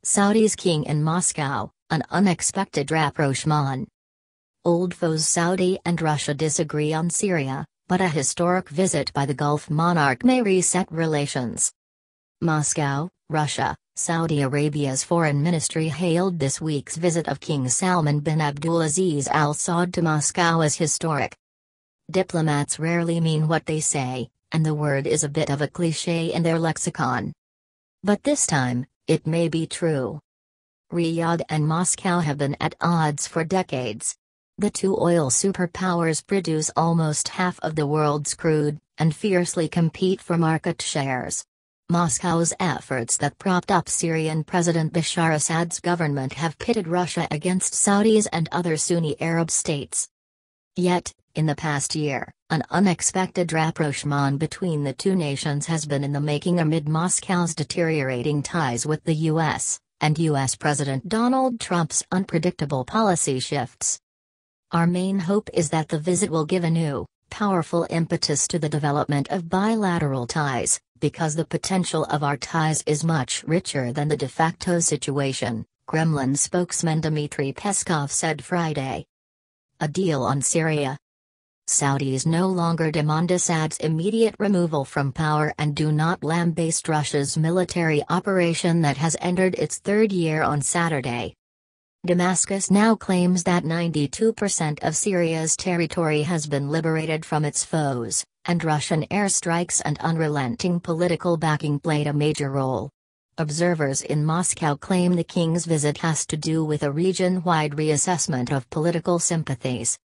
Saudi's king in Moscow, an unexpected rapprochement. Old foes Saudi and Russia disagree on Syria, but a historic visit by the Gulf monarch may reset relations. Moscow, Russia. Saudi Arabia's foreign ministry hailed this week's visit of King Salman bin Abdulaziz Al Saud to Moscow as historic. Diplomats rarely mean what they say, and the word is a bit of a cliché in their lexicon. But this time, it may be true. Riyadh and Moscow have been at odds for decades. The two oil superpowers produce almost half of the world's crude, and fiercely compete for market shares. Moscow's efforts that propped up Syrian President Bashar Assad's government have pitted Russia against Saudis and other Sunni Arab states. Yet, in the past year, an unexpected rapprochement between the two nations has been in the making amid Moscow's deteriorating ties with the U.S., and U.S. President Donald Trump's unpredictable policy shifts. Our main hope is that the visit will give a new, powerful impetus to the development of bilateral ties, because the potential of our ties is much richer than the de facto situation, Kremlin spokesman Dmitry Peskov said Friday. A deal on Syria. Saudis no longer demand Assad's immediate removal from power and do not lambaste Russia's military operation that has entered its third year on Saturday. Damascus now claims that 92% of Syria's territory has been liberated from its foes, and Russian airstrikes and unrelenting political backing played a major role. Observers in Moscow claim the king's visit has to do with a region-wide reassessment of political sympathies.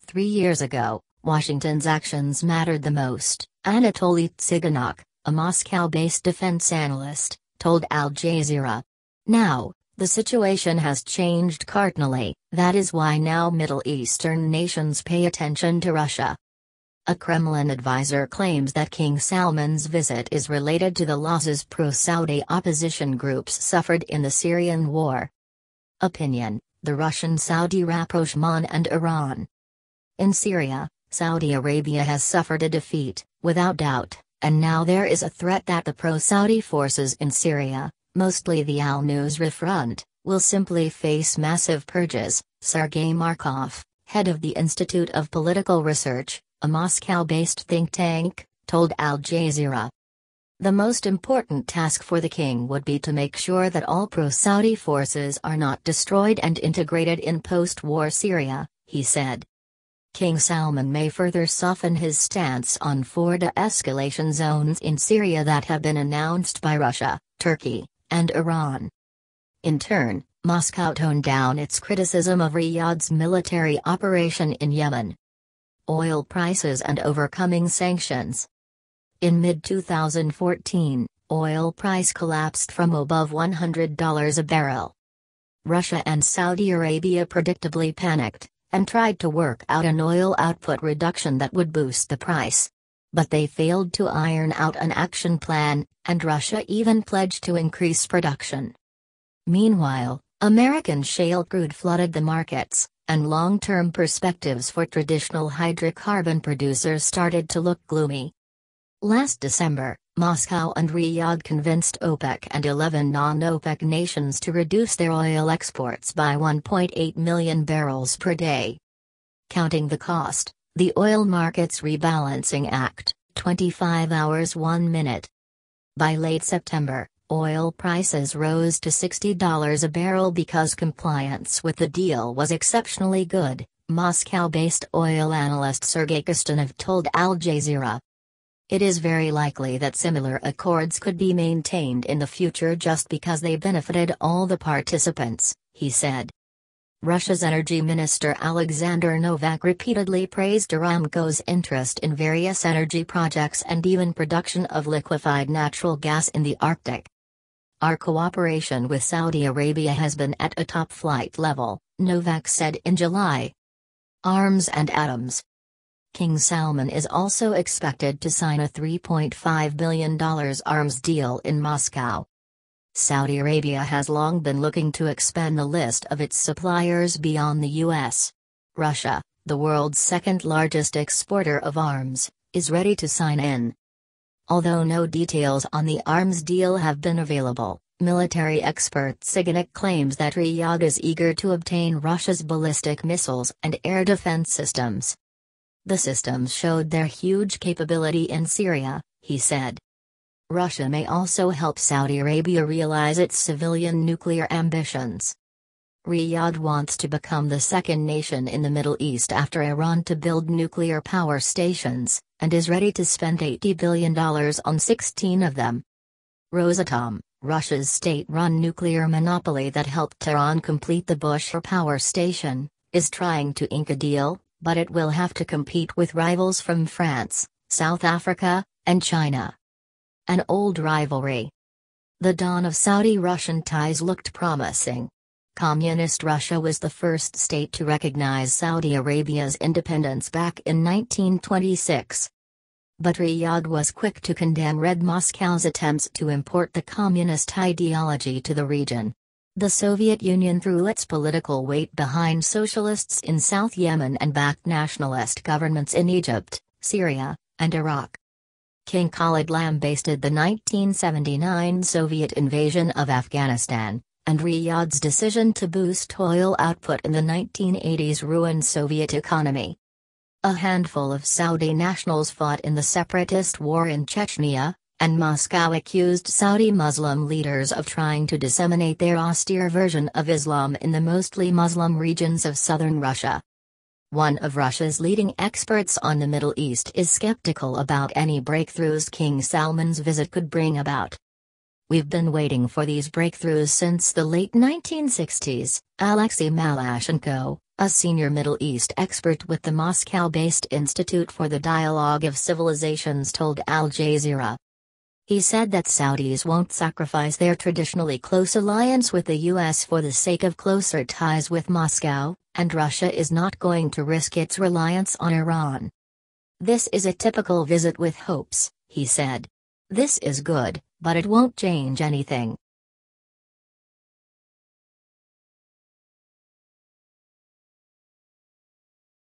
3 years ago, Washington's actions mattered the most, Anatoly Tsiganok, a Moscow-based defense analyst, told Al Jazeera. Now, the situation has changed cardinally, that is why now Middle Eastern nations pay attention to Russia. A Kremlin advisor claims that King Salman's visit is related to the losses pro-Saudi opposition groups suffered in the Syrian war. Opinion: the Russian-Saudi rapprochement and Iran. In Syria, Saudi Arabia has suffered a defeat, without doubt, and now there is a threat that the pro-Saudi forces in Syria, mostly the al-Nusra Front, will simply face massive purges, Sergei Markov, head of the Institute of Political Research, a Moscow-based think tank, told Al Jazeera. The most important task for the king would be to make sure that all pro-Saudi forces are not destroyed and integrated in post-war Syria, he said. King Salman may further soften his stance on 4 de-escalation zones in Syria that have been announced by Russia, Turkey, and Iran. In turn, Moscow toned down its criticism of Riyadh's military operation in Yemen. Oil prices and overcoming sanctions. In mid-2014, oil price collapsed from above $100 a barrel. Russia and Saudi Arabia predictably panicked, and tried to work out an oil output reduction that would boost the price. But they failed to iron out an action plan, and Russia even pledged to increase production. Meanwhile, American shale crude flooded the markets, and long-term perspectives for traditional hydrocarbon producers started to look gloomy. Last December, Moscow and Riyadh convinced OPEC and 11 non-OPEC nations to reduce their oil exports by 1.8 million barrels per day. Counting the cost, the Oil Markets Rebalancing Act, 25 hours 1 minute. By late September, oil prices rose to $60 a barrel because compliance with the deal was exceptionally good, Moscow-based oil analyst Sergei Kostanov told Al Jazeera. It is very likely that similar accords could be maintained in the future just because they benefited all the participants, he said. Russia's energy minister Alexander Novak repeatedly praised Aramco's interest in various energy projects and even production of liquefied natural gas in the Arctic. Our cooperation with Saudi Arabia has been at a top-flight level, Novak said in July. Arms and atoms. King Salman is also expected to sign a $3.5 billion arms deal in Moscow. Saudi Arabia has long been looking to expand the list of its suppliers beyond the U.S. Russia, the world's second-largest exporter of arms, is ready to sign in. Although no details on the arms deal have been available, Military expert Siganik claims that Riyadh is eager to obtain Russia's ballistic missiles and air defense systems. The systems showed their huge capability in Syria, he said. Russia may also help Saudi Arabia realize its civilian nuclear ambitions. Riyadh wants to become the second nation in the Middle East after Iran to build nuclear power stations, and is ready to spend $80 billion on 16 of them. Rosatom, Russia's state-run nuclear monopoly that helped Tehran complete the Bushehr power station, is trying to ink a deal, but it will have to compete with rivals from France, South Africa, and China. An old rivalry. The dawn of Saudi-Russian ties looked promising. Communist Russia was the first state to recognize Saudi Arabia's independence back in 1926. But Riyadh was quick to condemn Red Moscow's attempts to import the communist ideology to the region. The Soviet Union threw its political weight behind socialists in South Yemen and backed nationalist governments in Egypt, Syria, and Iraq. King Khalid lambasted the 1979 Soviet invasion of Afghanistan, and Riyadh's decision to boost oil output in the 1980s ruined Soviet economy. A handful of Saudi nationals fought in the separatist war in Chechnya, and Moscow accused Saudi Muslim leaders of trying to disseminate their austere version of Islam in the mostly Muslim regions of southern Russia. One of Russia's leading experts on the Middle East is skeptical about any breakthroughs King Salman's visit could bring about. "We've been waiting for these breakthroughs since the late 1960s, Alexei Malashenko, a senior Middle East expert with the Moscow-based Institute for the Dialogue of Civilizations told Al Jazeera. He said that Saudis won't sacrifice their traditionally close alliance with the U.S. for the sake of closer ties with Moscow, and Russia is not going to risk its reliance on Iran. "This is a typical visit with hopes," he said. "This is good, but it won't change anything.